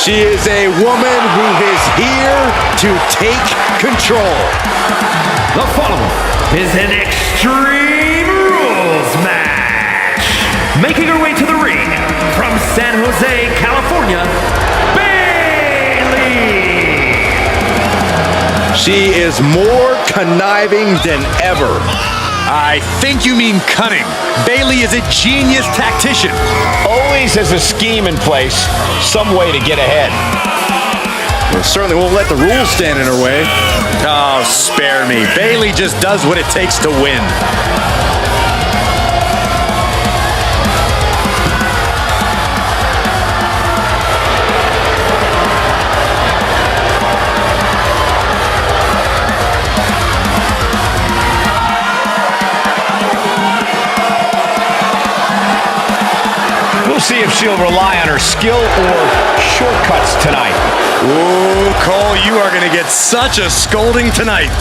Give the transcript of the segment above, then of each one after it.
She is a woman who is here to take control. The following is an Extreme Rules match. Making her way to the ring from San Jose, California, Bayley. She is more conniving than ever. I think you mean cunning. Bayley is a genius tactician. Always has a scheme in place, some way to get ahead. Well, certainly won't let the rules stand in her way. Oh, spare me. Bayley just does what it takes to win. We'll see if she'll rely on her skill or shortcuts tonight. Ooh, Cole, you are going to get such a scolding tonight.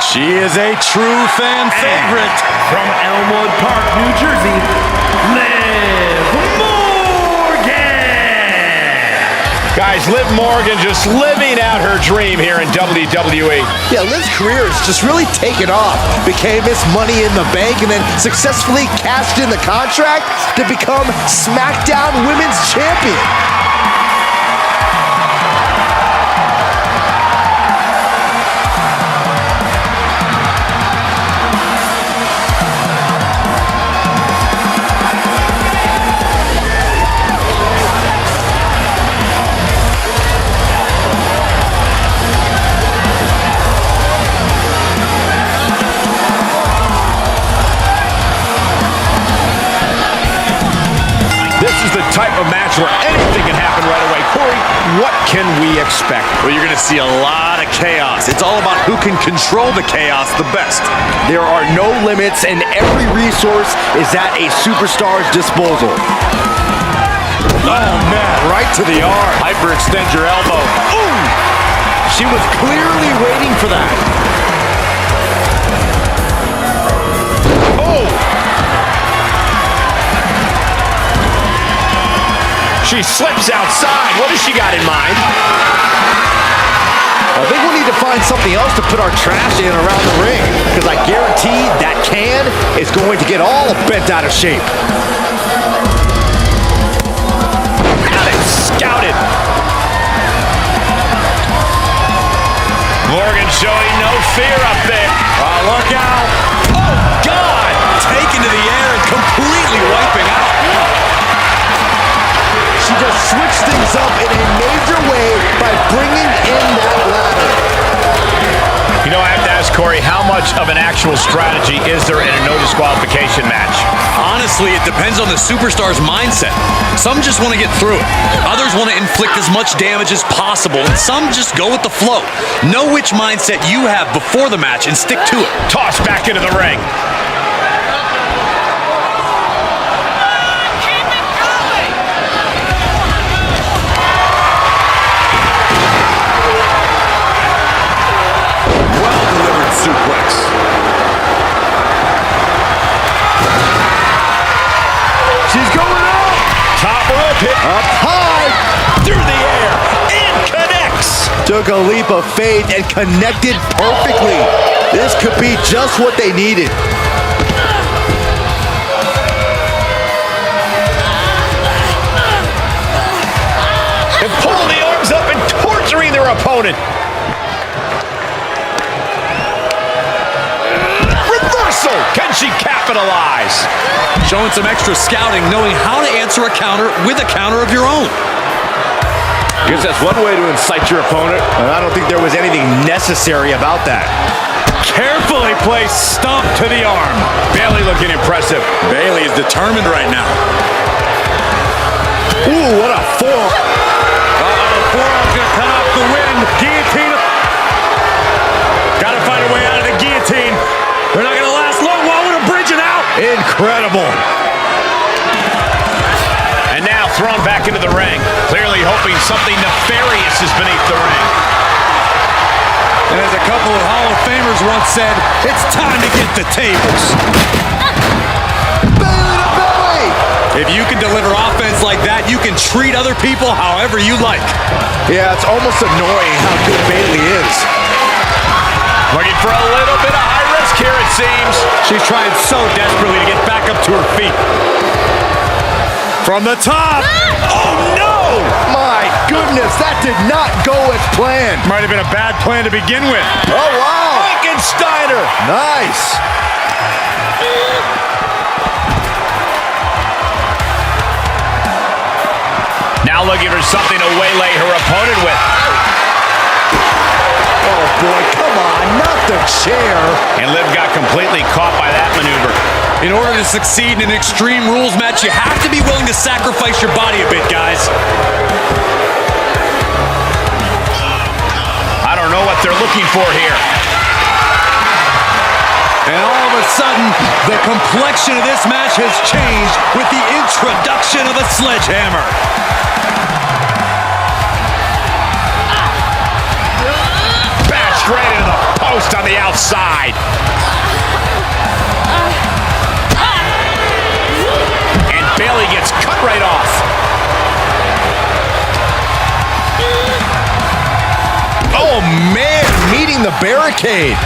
She is a true fan favorite. From Elmwood Park, New Jersey, Liv Morgan. Guys, Liv Morgan just living out her dream here in WWE. Yeah, Liv's career has just really taken off. Became Miss Money in the Bank and then successfully cashed in the contract to become SmackDown Women's Champion. This is the type of match where anything can happen right away. Corey, what can we expect? Well, you're going to see a lot of chaos. It's all about who can control the chaos the best. There are no limits and every resource is at a superstar's disposal. Oh, man, right to the arm. Hyperextend your elbow. Ooh! She was clearly waiting for that. Oh! She slips outside. What has she got in mind? I think we need to find something else to put our trash in around the ring, because I guarantee that can is going to get all bent out of shape. Got it scouted. Morgan showing no fear up there. Oh, look out. Oh, God! Taken to the air and completely wiping out. She just switched things up in a major way by bringing in that ladder. You know, I have to ask Corey, how much of an actual strategy is there in a no disqualification match? Honestly, it depends on the superstar's mindset. Some just want to get through it. Others want to inflict as much damage as possible, and some just go with the flow. Know which mindset you have before the match and stick to it. Toss back into the ring. Well-delivered suplex. She's going up. Top rope hit. Up high. Through the air. And connects. Took a leap of faith and connected perfectly. This could be just what they needed. And pulling the arms up and torturing their opponent. Reversal. Can she capitalize? Showing some extra scouting, knowing how to answer a counter with a counter of your own. I guess that's one way to incite your opponent. And I don't think there was anything necessary about that. Carefully placed stomp to the arm. Bayley looking impressive. Bayley is determined right now. Ooh, what a forearm. Forearm's gonna cut off the wind. Guillotine. Gotta find a way out of the guillotine. They're not gonna last long. Wall with a bridge and out. Incredible. And now thrown back into the ring. Clearly hoping something nefarious is beneath the ring. And as a couple of Hall of Famers once said, it's time to get the tables. Belly to belly! If you can deliver offense like that, you can treat other people however you like. Yeah, it's almost annoying how good Bayley is. Looking for a little bit of high risk here, it seems. She's trying so desperately to get back up to her feet. From the top. Oh, no! My goodness, that did not go as planned. Might have been a bad plan to begin with. Oh, wow. Frankensteiner. Nice. Now looking for something to waylay her opponent with. Oh, boy, come on, not the chair. And Liv got completely caught by that maneuver. In order to succeed in an Extreme Rules match, you have to be willing to sacrifice your body a bit, guys. I don't know what they're looking for here. And all of a sudden, the complexion of this match has changed with the introduction of a sledgehammer. Bashed right into the post on the outside. And Bayley gets cut right off. Oh, man, meeting the barricade.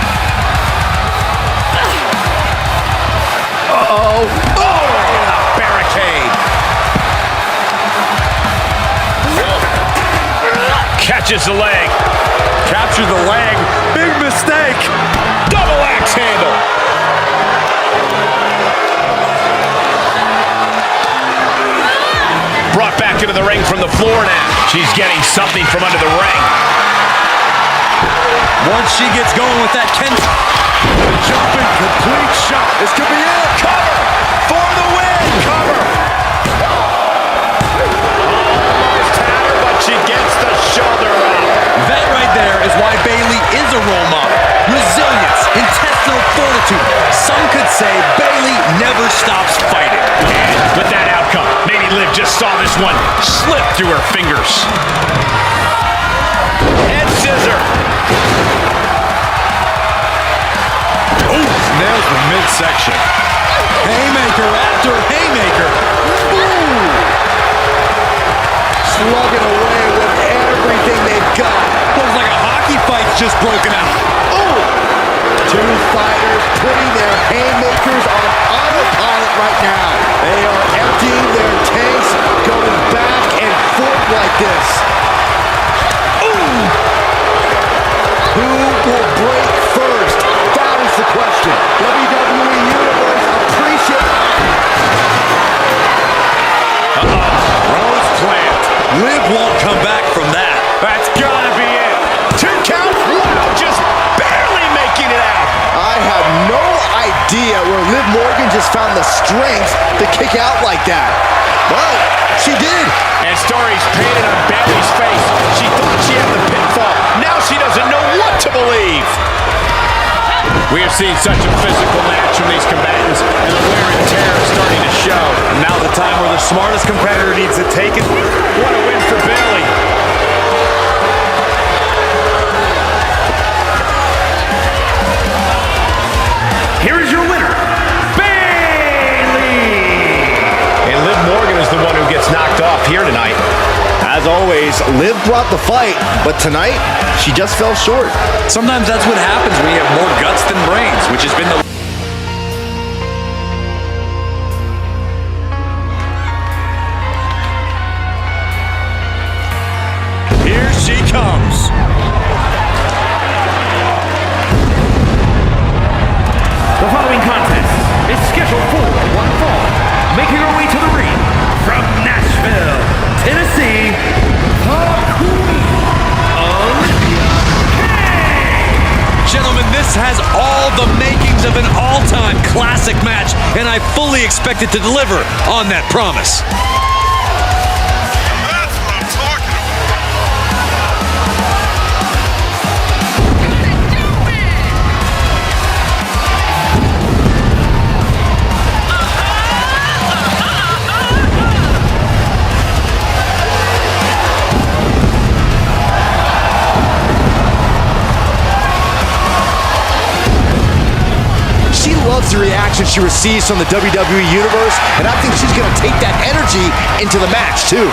Uh-oh. Oh, the barricade. Catches the leg. Captures the leg. Big mistake. Double axe handle. Brought back into the ring from the floor now. She's getting something from under the ring. Once she gets going with that the jumping complete shot. This could be it. Cover for the win. Cover. Almost had her, but she gets the shoulder up. That right there is why Bayley is a role model. Resilience, intestinal fortitude. Some could say Bayley never stops fighting. And with that outcome, maybe Liv just saw this one slip through her fingers. Head scissor. Nails the midsection. Haymaker after haymaker. Ooh. Slugging away with everything they've got. Looks like a hockey fight's just broken out. Ooh. Two fighters putting their haymakers on autopilot right now. They are emptying their tanks, going back and forth like this. Ooh. Who will break first? That is the question. WWE Universe appreciate. Rose plant. Liv won't come back from that. That's gotta be it. 2 count. Wow, just barely making it out. I have no idea where Liv Morgan just found the strength to kick out like that. Well, she did. And stories painted on Bayley's face. She thought she had the pinfall. Now she doesn't know what to believe. We have seen such a physical match from these combatants, and the wear and tear is starting to show. And now the time where the smartest competitor needs to take it. What a win for Bayley. Here is your winner, Bayley! And Liv Morgan is the one who gets knocked off here tonight. As always, Liv brought the fight, but tonight, she just fell short. Sometimes that's what happens when you have more guts than brains, which has been the... Here she comes. The following contest is scheduled for one fall. Making her way to the ring from Nashville, Tennessee, the Queen, Olivia Kay. Gentlemen, this has all the makings of an all-time classic match, and I fully expect it to deliver on that promise. That's what I'm talking about. reaction she receives from the WWE Universe, and I think she's going to take that energy into the match, too.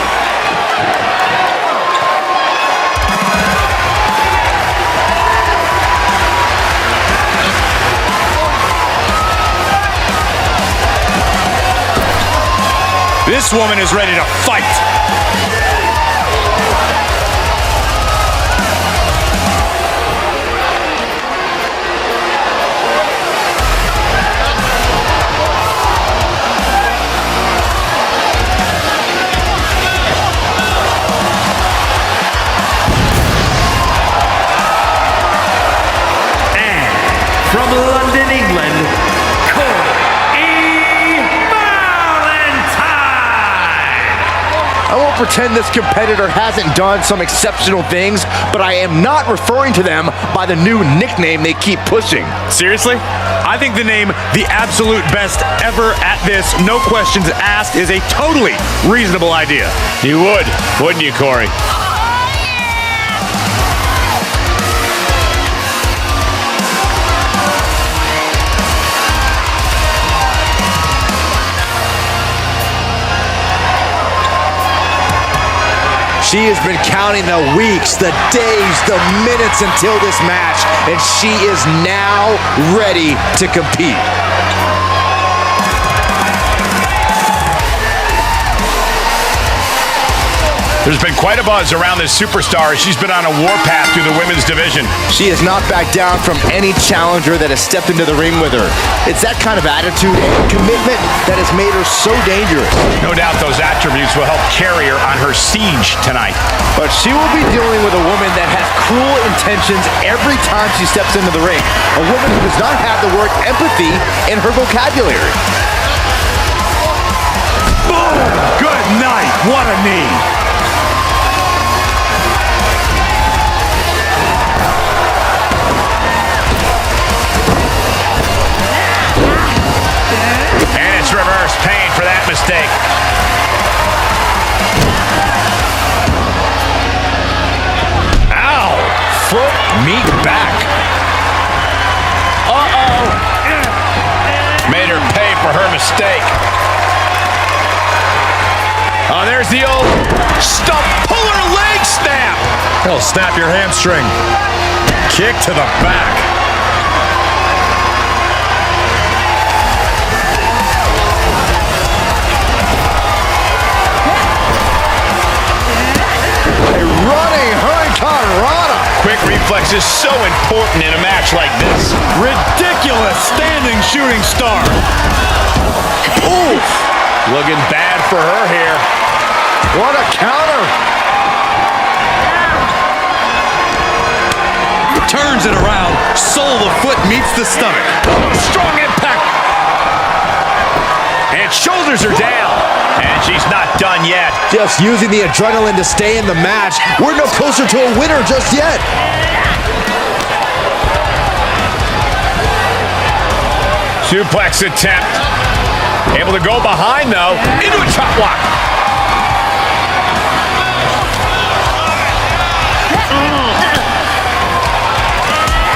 This woman is ready to fight. From London, England, I won't pretend this competitor hasn't done some exceptional things, but I am not referring to them by the new nickname they keep pushing. Seriously? I think the name the absolute best ever at this, no questions asked, is a totally reasonable idea. You would, wouldn't you, Corey? She has been counting the weeks, the days, the minutes until this match, and she is now ready to compete. There's been quite a buzz around this superstar as she's been on a warpath through the women's division. She has not backed down from any challenger that has stepped into the ring with her. It's that kind of attitude and commitment that has made her so dangerous. No doubt those attributes will help carry her on her siege tonight. But she will be dealing with a woman that has cruel intentions every time she steps into the ring. A woman who does not have the word empathy in her vocabulary. Boom! Good night. What a knee. And it's reverse pain for that mistake. Ow! Foot meet back. Uh-oh. Made her pay for her mistake. Oh, there's the old stump puller leg snap. He'll snap your hamstring. Kick to the back. Quick reflex is so important in a match like this. Ridiculous standing shooting star. Oof! Looking bad for her here. What a counter. Turns it around. Sole of foot meets the stomach. Oh, strong impact. And shoulders are down. And she's not done yet. Just using the adrenaline to stay in the match. We're no closer to a winner just yet. Suplex attempt. Able to go behind, though. Into a chop block.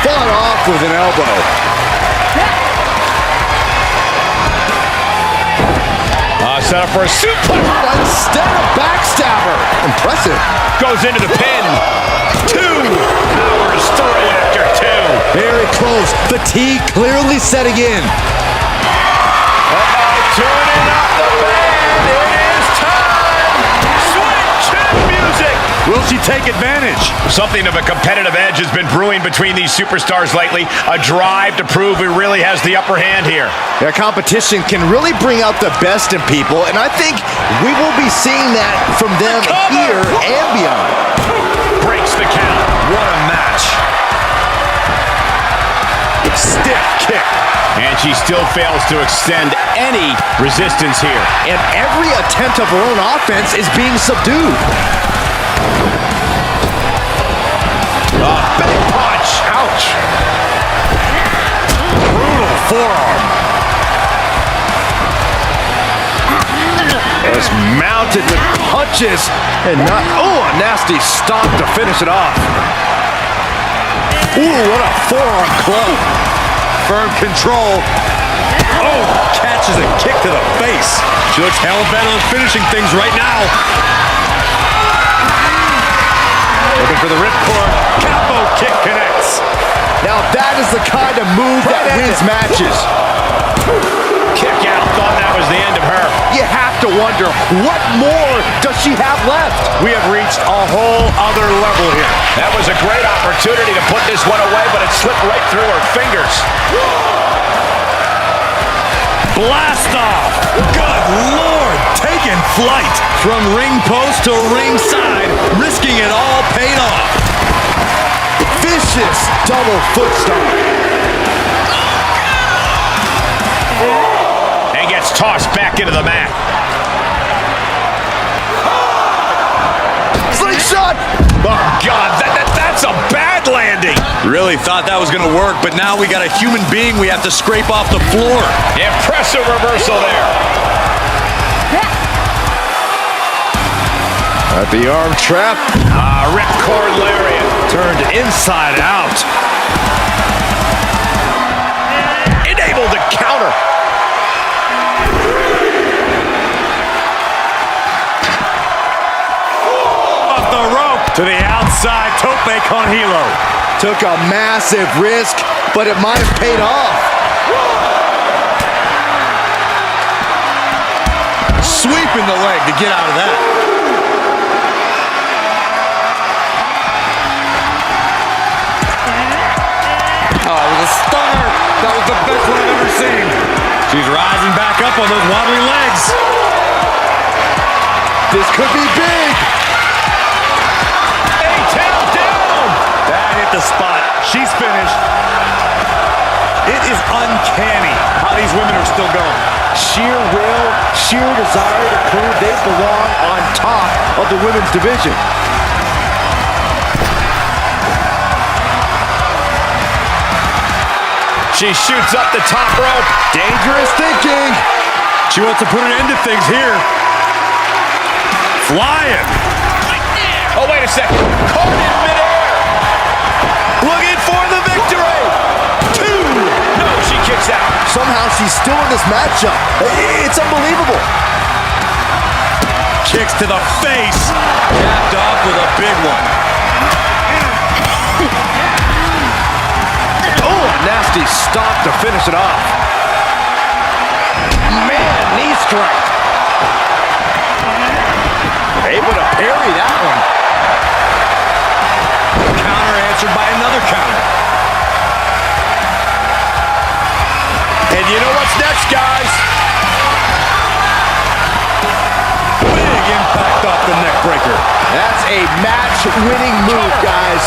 Fought off with an elbow. Set up for a suplex. Instead of backstabber. Impressive. Goes into the pin. 2 hours through after 2. Very close. Fatigue clearly setting in. Uh-oh, turning up the band. It is time. Switch to music. Will she take advantage? Something of a competitive edge has been brewing between these superstars lately. A drive to prove who really has the upper hand here. Their competition can really bring out the best in people, and I think we will be seeing that from them here and beyond. Breaks the count. What a match. Stiff kick. And she still fails to extend any resistance here. And every attempt of her own offense is being subdued. Big punch. Ouch. Brutal forearm. It's mounted with punches and not, a nasty stop to finish it off. Ooh, what a forearm club. Firm control. Oh, catches a kick to the face. She looks hell-bent on finishing things right now. Looking for the ripcord. Combo kick connects. Now that is the kind of move that wins matches. Kick out. Thought that was the end of her. You have to wonder, what more does she have left? We have reached a whole other level here. That was a great opportunity to put this one away, but it slipped right through her fingers. Blast off. Good Lord. Taking flight. From ring post to ringside. Risking it all paid off. Vicious double foot stomp. And gets tossed back into the mat. Slingshot! Oh, God, that's a bad landing. Really thought that was going to work, but now we got a human being we have to scrape off the floor. Impressive reversal there. At the arm trap. Ripcord lariat. Turned inside out. Enabled to counter. Off the rope to the outside. Tope con hilo. Took a massive risk, but it might have paid off. Sweeping the leg to get out of that. Oh, it was a stunner. That was the best one I've ever seen. She's rising back up on those wobbly legs. This could be big. A-tail down. That hit the spot. She's finished. It is uncanny how these women are still going. Sheer will, sheer desire to prove they belong on top of the women's division. She shoots up the top rope. Dangerous thinking. She wants to put an end to things here. Flying. Oh, wait a second. Caught in midair. Looking for the victory. 2. No, she kicks out. Somehow she's still in this matchup. It's unbelievable. Kicks to the face. Capped off with a big one. Oh, nasty stomp to finish it off. Man, knee strike. Able to parry that one. Counter answered by another counter. And you know what's next, guys? Big impact off the neck breaker. That's a match-winning move, guys.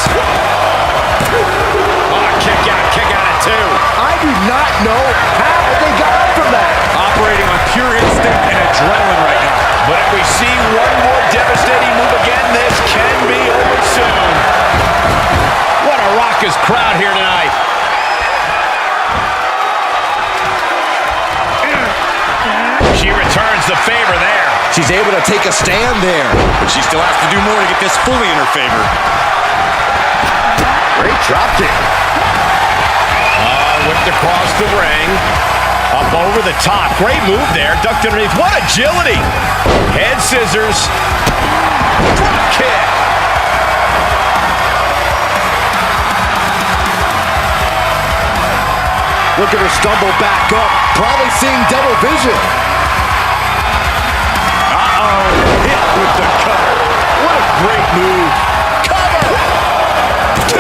Kick out at 2. I do not know how they got up from that. Operating on pure instinct and adrenaline right now. But if we see one more devastating move again, this can be over soon. What a raucous crowd here tonight. She returns the favor there. She's able to take a stand there. But she still has to do more to get this fully in her favor. Great drop kick. Whipped across the ring. Up over the top. Great move there. Ducked underneath. What agility. Head scissors. Drop kick. Look at her stumble back up. Probably seeing double vision. Hit with the cover. What a great move. Cover. 2.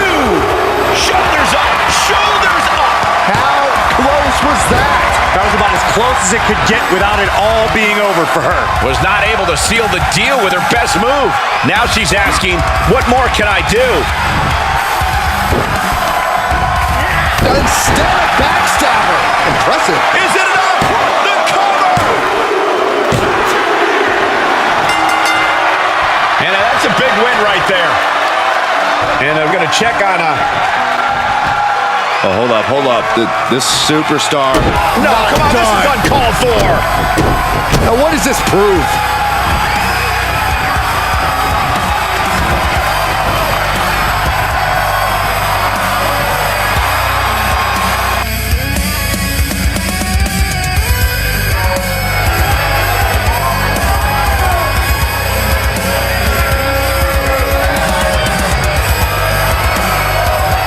Shoulders up. Shoulders up. How close was that? That was about as close as it could get without it all being over for her. Was not able to seal the deal with her best move. Now she's asking, what more can I do? Instead of backstabber. Impressive. Is it enough? The cover! And that's a big win right there. And I'm going to check on Oh, hold up. This superstar. No, come on, this is uncalled for. Now, what does this prove?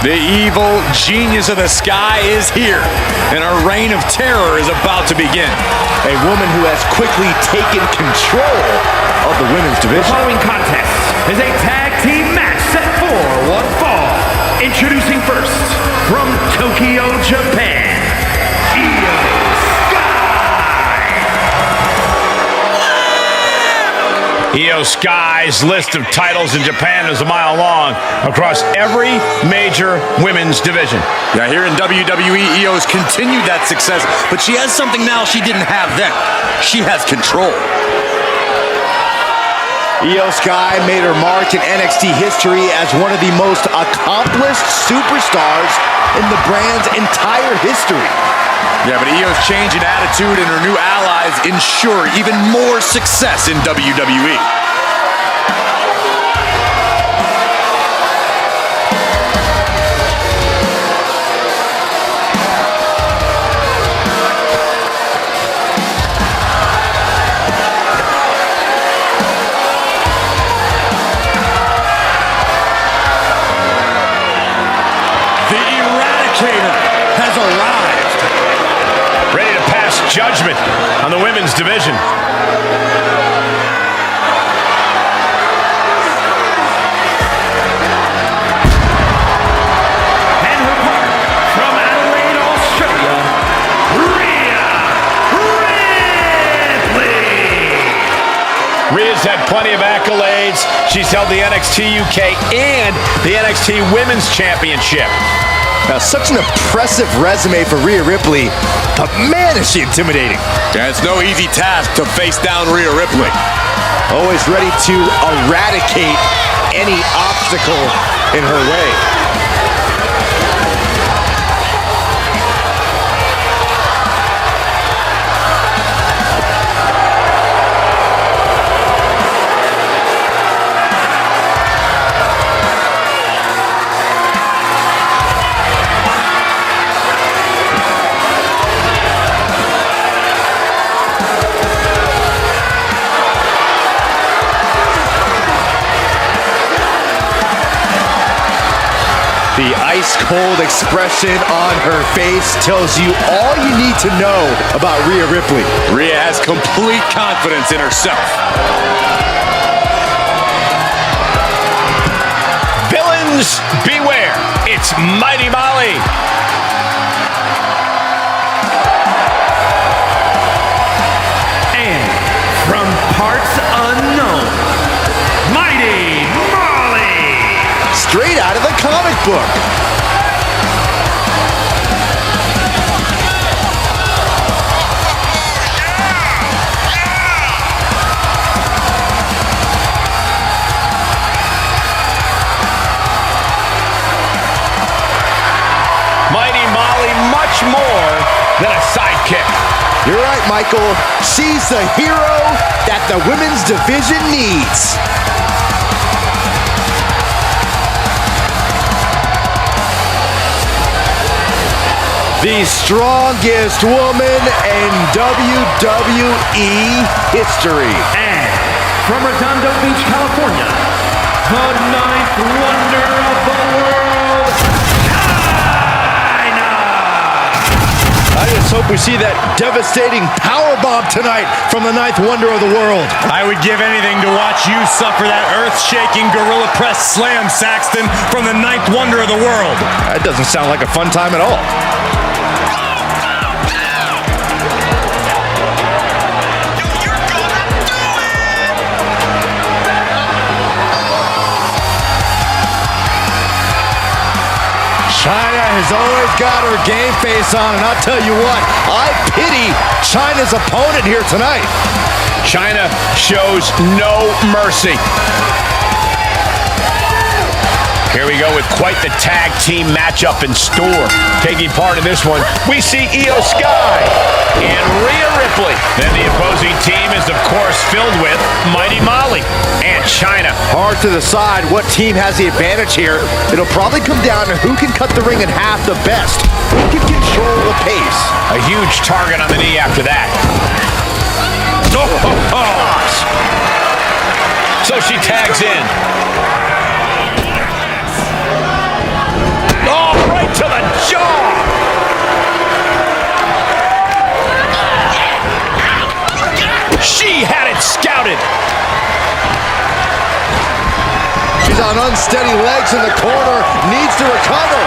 The evil genius of the sky is here, and a reign of terror is about to begin. A woman who has quickly taken control of the women's The division. following contest is a tag team match set for one fall. Introducing first, from Tokyo, Japan, Io Io Sky's list of titles in Japan is a mile long across every major women's division. Yeah, here in WWE, Io has continued that success, but she has something now she didn't have then. She has control. Io Sky made her mark in NXT history as one of the most accomplished superstars in the brand's entire history. Yeah, but Io's change in attitude and her new allies ensure even more success in WWE. The Eradicator has arrived. Ready to pass judgment on the women's division. and her partner from Adelaide, Australia, Rhea Ripley. Rhea's had plenty of accolades. She's held the NXT UK and the NXT Women's Championship. Now, such an impressive resume for Rhea Ripley, but man, is she intimidating. Yeah, it's no easy task to face down Rhea Ripley. Always ready to eradicate any obstacle in her way. The ice-cold expression on her face tells you all you need to know about Rhea Ripley. Rhea has complete confidence in herself. Villains, beware. It's Mighty Molly. And from parts unknown, Mighty Molly. Straight out of the comic book. Mighty Molly, much more than a sidekick. You're right, Michael. She's the hero that the women's division needs. The strongest woman in WWE history. And from Redondo Beach, California, the ninth wonder of the world, China. I just hope we see that devastating powerbomb tonight from the ninth wonder of the world. I would give anything to watch you suffer that earth-shaking gorilla press slam, Saxton, from the ninth wonder of the world. That doesn't sound like a fun time at all. China has always got her game face on, and I'll tell you what, I pity China's opponent here tonight. China shows no mercy. Here we go with quite the tag team matchup in store. Taking part in this one, we see Io Sky and Rhea Ripley. Then the opposing team is, of course, filled with Mighty Molly and China. Hard to decide what team has the advantage here. It'll probably come down to who can cut the ring in half the best. Who can control the pace. A huge target on the knee after that. So she tags in. on unsteady legs in the corner, needs to recover.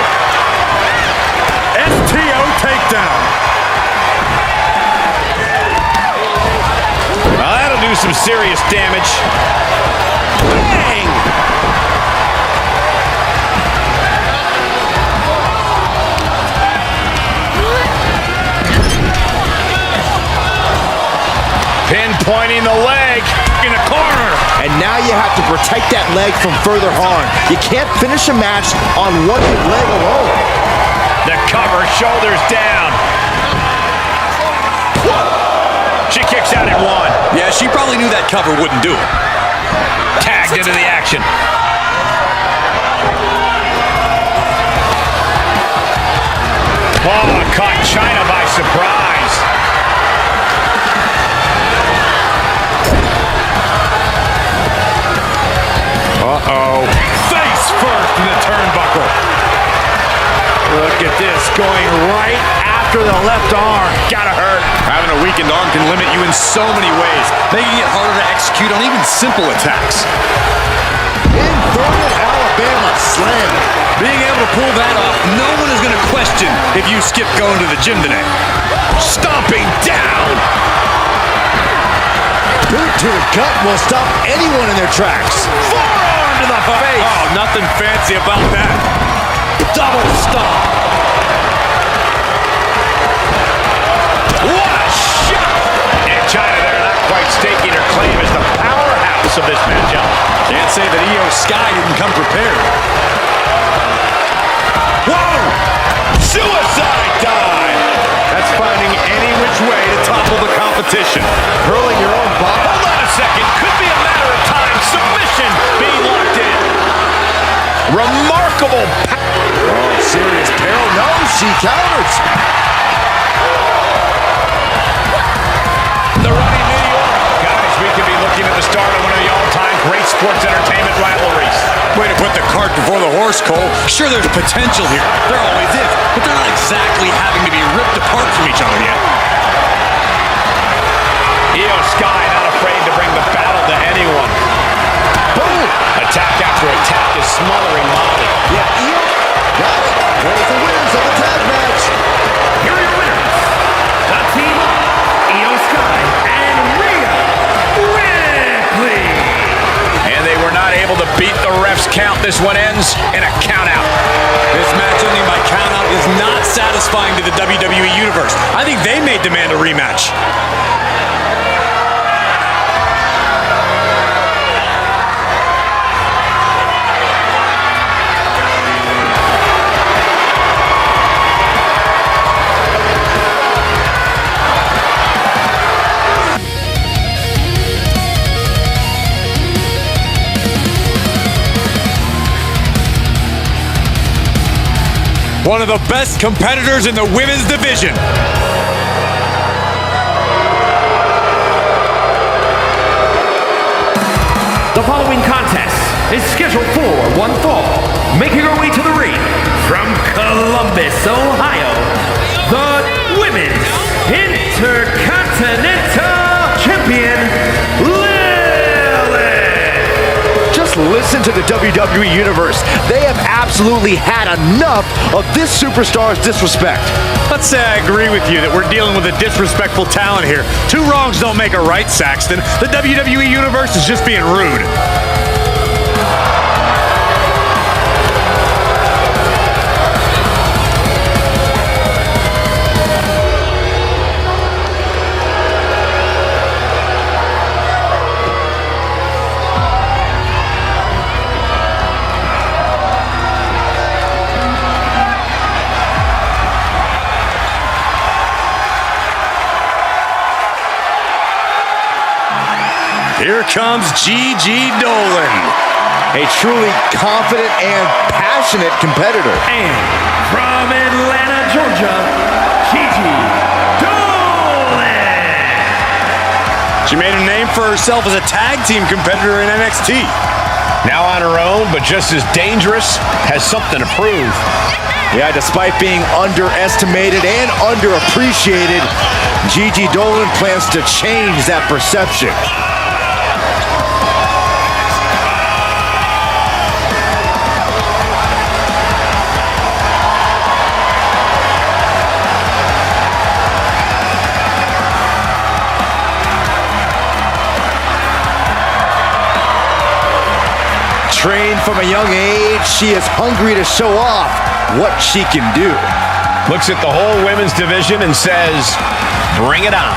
STO takedown. Well, that'll do some serious damage. Bang! Pinpointing the leg in the corner. And now you have to protect that leg from further harm. You can't finish a match on one leg alone. The cover, shoulders down. She kicks out at one. Yeah, she probably knew that cover wouldn't do it. Tagged into the action. Oh, caught China by surprise. Uh-oh. Face first in the turnbuckle. Look at this, going right after the left arm. Gotta hurt. Having a weakened arm can limit you in so many ways, making it harder to execute on even simple attacks. Inverted Alabama slam. Being able to pull that off, no one is going to question if you skip going to the gym today. Stomping down. Boot to the gut will stop anyone in their tracks. Forearm to the face. Oh, nothing fancy about that. Double stomp. What a shot. And China there not quite staking her claim as the powerhouse of this matchup. Can't say that Io Sky didn't come prepared. Whoa! Suicide dive. That's finding any which way to topple the competition. Hurling your own body. Hold on a second. Could be a matter of time. Submission being locked in. Remarkable. Oh, serious peril. No, she counters. The running meteor. Guys, we could be looking at the start of one of the all-time great sports entertainment rivalries. Way to put the cart before the horse, Cole. Sure, there's potential here. There always is. But they're not exactly having to be ripped apart from each other yet. Io Sky not afraid to bring the battle to anyone. Boom! Attack after attack is smothering Molly. Yeah, Io got it. One of the winners of the tag match. Here are your winners. The team of Io Sky and Rhea Ripley. And they were not able to beat the ref's count. This one ends in a countout. This match ending by countout is not satisfying to the WWE Universe. I think they may demand a rematch. One of the best competitors in the women's division. The following contest is scheduled for one fall. Making her way to the ring from Columbus, Ohio, the Women's Intercontinental Champion, Just listen to the WWE Universe. They have absolutely had enough of this superstar's disrespect. Let's say I agree with you that we're dealing with a disrespectful talent here. Two wrongs don't make a right, Saxton. The WWE Universe is just being rude. Here comes Gigi Dolan. A truly confident and passionate competitor. And from Atlanta, Georgia, Gigi Dolan. She made a name for herself as a tag team competitor in NXT. Now on her own, but just as dangerous, has something to prove. Yeah, despite being underestimated and underappreciated, Gigi Dolan plans to change that perception. from a young age, she is hungry to show off what she can do. Looks at the whole women's division and says, bring it on.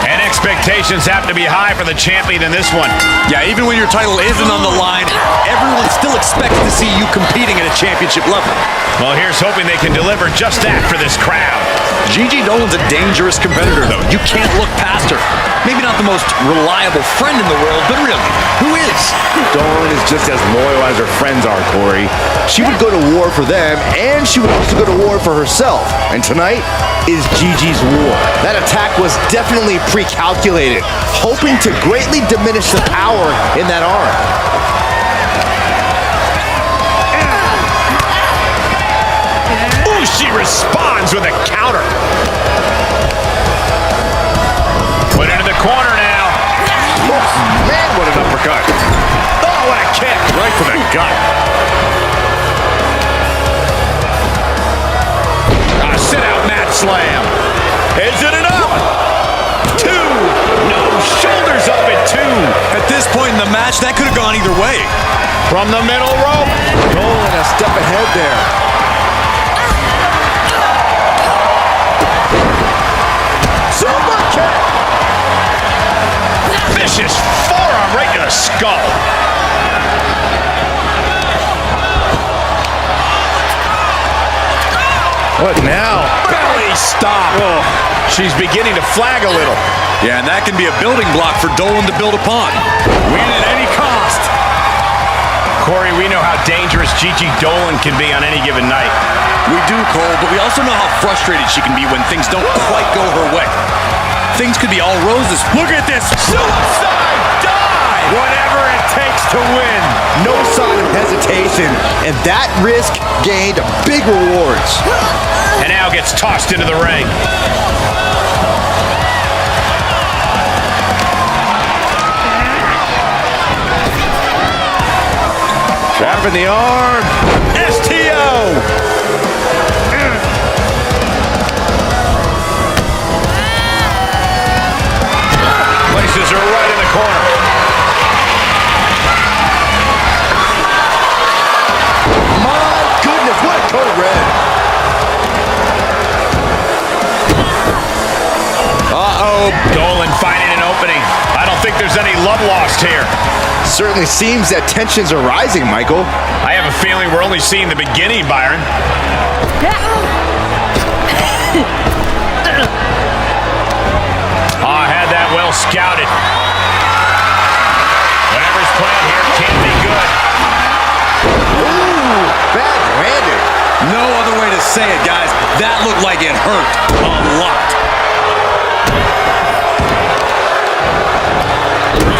And expectations have to be high for the champion in this one. Yeah, even when your title isn't on the line, everyone still expects to see you competing at a championship level. Well, here's hoping they can deliver just that for this crowd. Gigi Dolan's a dangerous competitor, though. You can't look past her. Maybe not the most reliable friend in the world, but really, who is? Dolan is just as loyal as her friends are, Corey. She would go to war for them, and she would also go to war for herself. And tonight is Gigi's war. That attack was definitely pre-calculated, hoping to greatly diminish the power in that arm. Ooh, she responds with a counter. Put into the corner now. Man, what an uppercut. Oh, what a kick. Right to the gut. A sit-out mat slam. Is it enough? 2. No, shoulders up at 2. At this point in the match, that could have gone either way. From the middle rope. Dolan a step ahead there. Super kick. Vicious forearm right to the skull. What now? Belly stop. Oh, she's beginning to flag a little. Yeah, and that can be a building block for Dolan to build upon. Win at any cost. Corey, we know how dangerous Gigi Dolan can be on any given night. We do, Cole, but we also know how frustrated she can be when things don't quite go her way. Things could be all roses. Look at this. Suicide dive. Whatever it takes to win. No sign of hesitation, and that risk gained big rewards. And now gets tossed into the ring. Trap in the arm. STO. Places her right in the corner. My goodness, what a code red. Uh-oh. Dolan finding an opening. I don't think there's any love lost here. Certainly seems that tensions are rising, Michael. I have a feeling we're only seeing the beginning, Byron. I had that well scouted. Whatever's planned here can't be good. Ooh, bad-handed. No other way to say it, guys. That looked like it hurt a lot.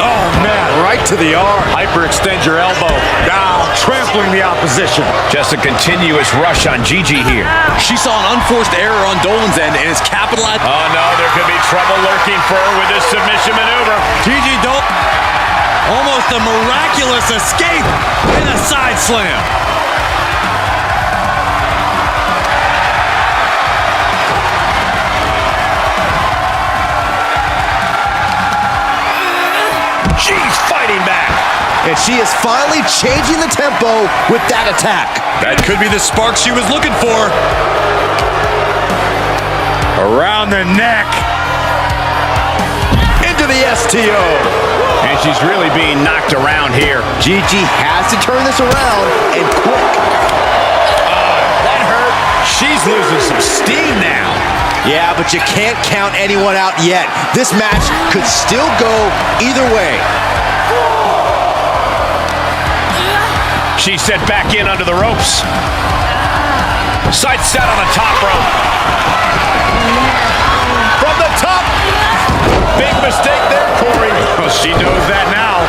Oh, man, right to the arm. Hyperextend your elbow. Now trampling the opposition. Just a continuous rush on Gigi here. She saw an unforced error on Dolan's end and is capitalized. Oh, no, there could be trouble lurking for her with this submission maneuver. Gigi Dolan, almost a miraculous escape and a side slam. She's fighting back. And she is finally changing the tempo with that attack. That could be the spark she was looking for. Around the neck. Into the STO. And she's really being knocked around here. Gigi has to turn this around and quick. That hurt. She's losing some steam now. Yeah, but you can't count anyone out yet. This match could still go either way. She's set back in under the ropes. Sight set on the top rope. From the top. Big mistake there, Corey. Oh, she knows that now.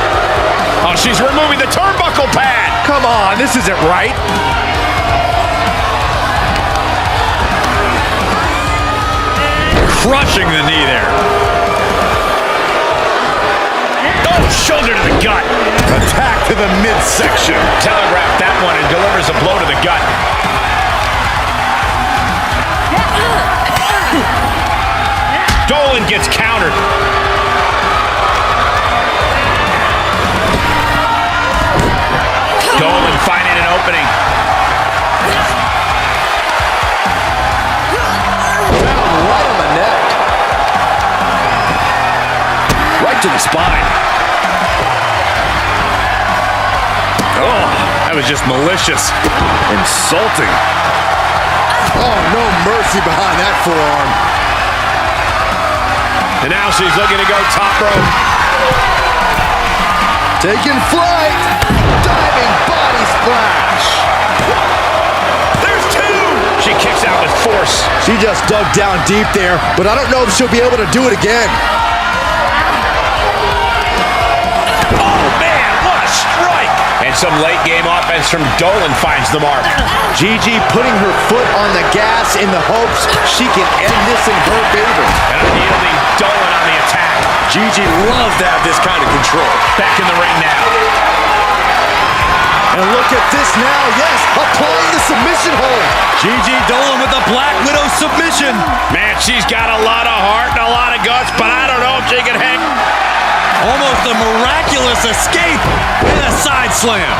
Oh, she's removing the turnbuckle pad. Come on, this isn't right. Crushing the knee there. Oh, shoulder to the gut. Attack to the midsection. Telegraph that one and delivers a blow to the gut. Dolan gets countered. happening. Down right on the neck. Right to the spine. Oh, that was just malicious. Insulting. Oh, no mercy behind that forearm. And now she's looking to go top rope. Taking flight. Diving body splash. There's two. She kicks out with force. She just dug down deep there, but I don't know if she'll be able to do it again. Oh, man, what a strike. And some late game offense from Dolan finds the mark. Gigi putting her foot on the gas in the hopes she can end this in her favor. And unyielding Dolan on the attack. Gigi loves to have this kind of control. Back in the ring now. And look at this now, yes, applying the submission hold. Gigi Dolan with the Black Widow submission. Man, she's got a lot of heart and a lot of guts, but I don't know if she can hang. Almost a miraculous escape and a side slam.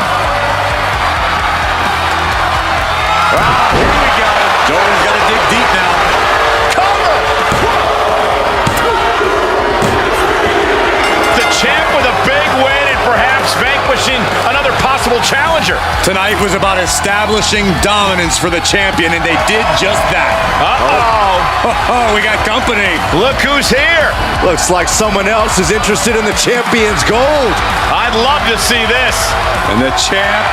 Ah, here we go. Dolan's got to dig deep now. Cover! The champ with a big win and perhaps vanquishing another possible challenger. Tonight was about establishing dominance for the champion, and they did just that. Uh-oh. We got company. Look who's here. Looks like someone else is interested in the champion's gold. I'd love to see this. And the champ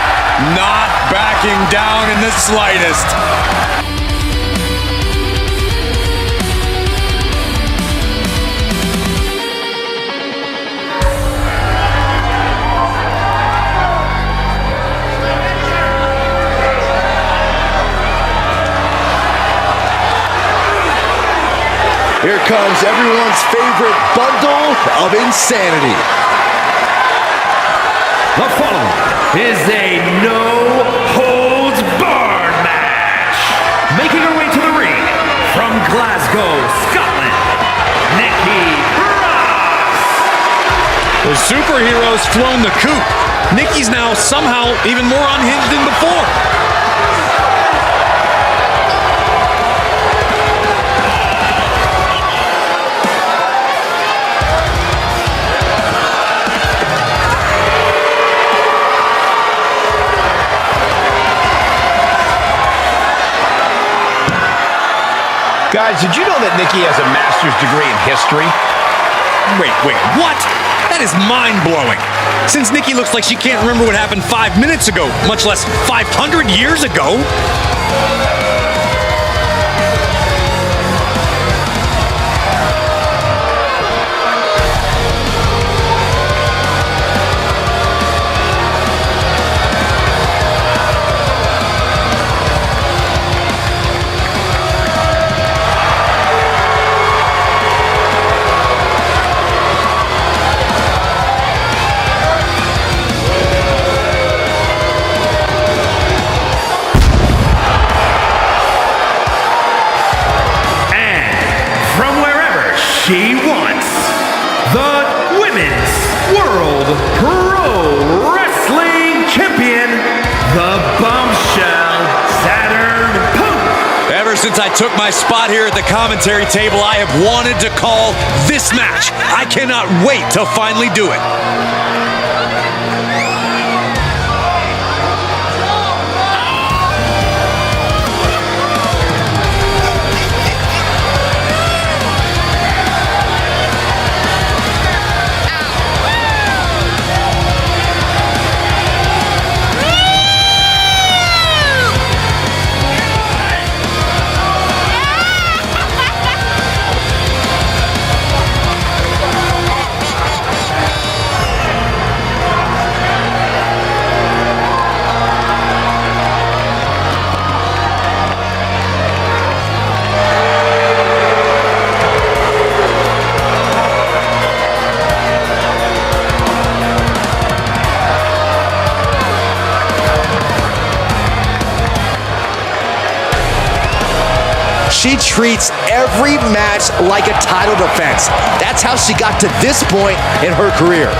not backing down in the slightest. Here comes everyone's favorite bundle of insanity. The following is a no-holds-barred match. Making her way to the ring from Glasgow, Scotland, Nikki Cross. The superhero's flown the coop. Nikki's now somehow even more unhinged than before. Guys, did you know that Nikki has a master's degree in history? Wait, what? That is mind-blowing. Since Nikki looks like she can't remember what happened 5 minutes ago, much less 500 years ago. She wants the Women's World Pro Wrestling Champion, the Bombshell Saturn Punk. Ever since I took my spot here at the commentary table, I have wanted to call this match. I cannot wait to finally do it. She treats every match like a title defense. That's how she got to this point in her career.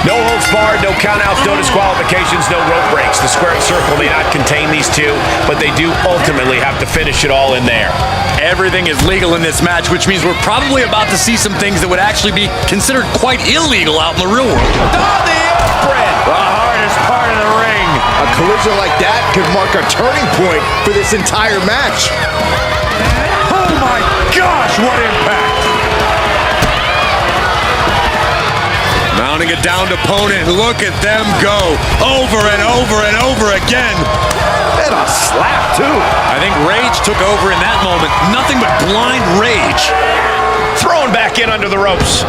No holds barred, no countouts, no disqualifications, no rope breaks. The squared circle may not contain these two, but they do ultimately have to finish it all in there. Everything is legal in this match, which means we're probably about to see some things that would actually be considered quite illegal out in the real world. Oh, the apron! The hardest part of the ring. A collision like that could mark a turning point for this entire match. Oh my gosh, what impact! Mounting a downed opponent. Look at them go over and over and over again. And a slap, too. I think rage took over in that moment. Nothing but blind rage. Thrown back in under the ropes.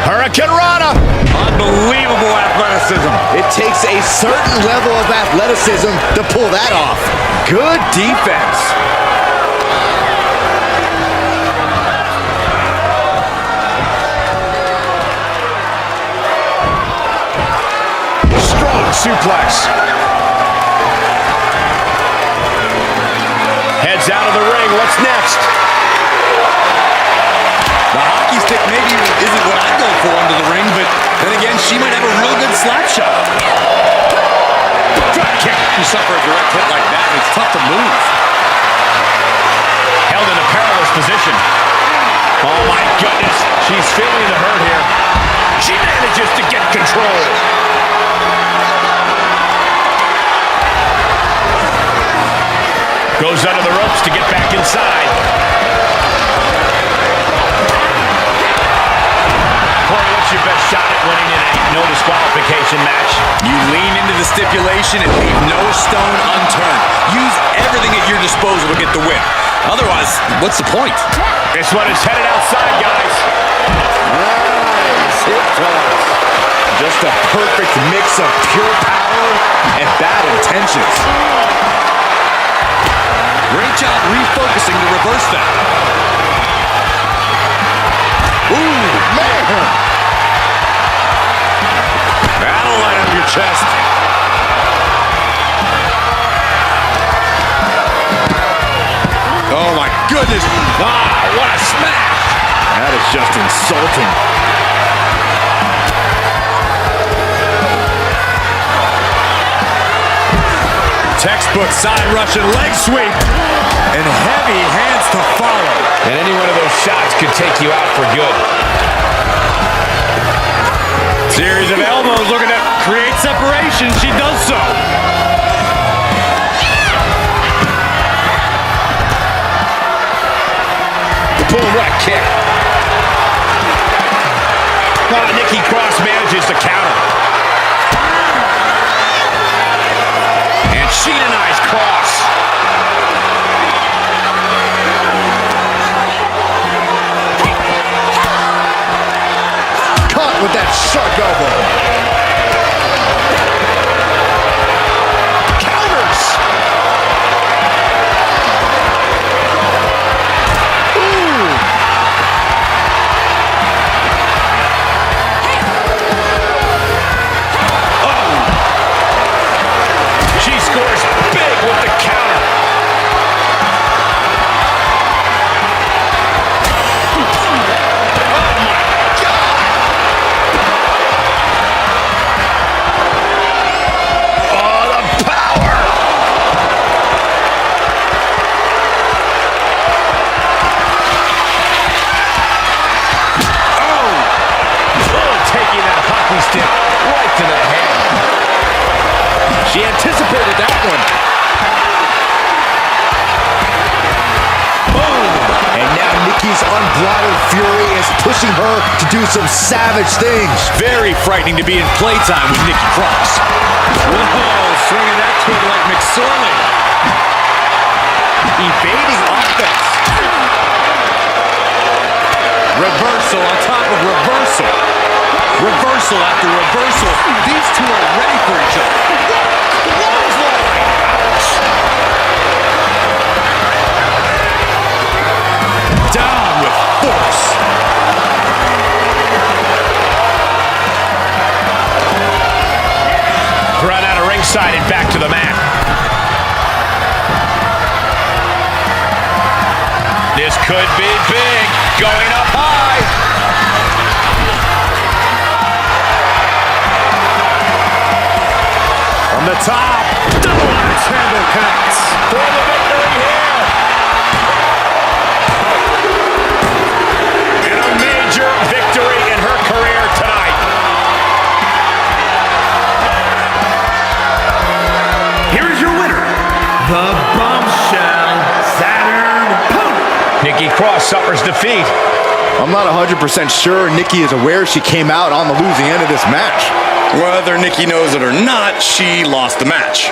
Hurricane Rana. Unbelievable athleticism. It takes a certain level of athleticism to pull that off. Good defense. Suplex. Heads out of the ring. What's next? The hockey stick maybe isn't what I'd go for under the ring, but then again, she might have a real good slap shot. Drop kick. You suffer a direct hit like that, and it's tough to move. Held in a perilous position. Oh my goodness. She's feeling the hurt here. She manages to get control. Goes under the ropes to get back inside. Corey, what's your best shot at winning in a no disqualification match? You lean into the stipulation and leave no stone unturned. Use everything at your disposal to get the win. Otherwise, what's the point? This one is headed outside, guys. Nice hip toss. Just a perfect mix of pure power and bad intentions. Great job refocusing to reverse that. Ooh, man. That'll light up your chest. Oh my goodness. Ah, what a smash. That is just insulting. Textbook side Russian leg sweep. And heavy hands to follow. And any one of those shots could take you out for good. Series of elbows looking to create separation. She does so. Boom, what a kick. Nikki Cross manages to counter. And she denies Cross. Caught with that sharp elbow. Counters. She scores big with the counter. Oh my God! Oh, the power! Oh, taking that hockey stick right to the head. She anticipated that one. Boom! And now Nikki's unbridled fury is pushing her to do some savage things. Very frightening to be in playtime with Nikki Cross. Whoa, swinging that twig like McSorley. Evading offense. Reversal on top of reversal. Reversal after reversal. These two are ready for each other. Down with force. Run out of ringside and back to the mat. This could be big. Going up high. the top. Double axe handle connects for the victory here. And a major victory in her career tonight. Here is your winner, the Bombshell Saturn Punk. Nikki Cross suffers defeat. I'm not 100% sure Nikki is aware she came out on the losing end of this match. Whether Nikki knows it or not, she lost the match.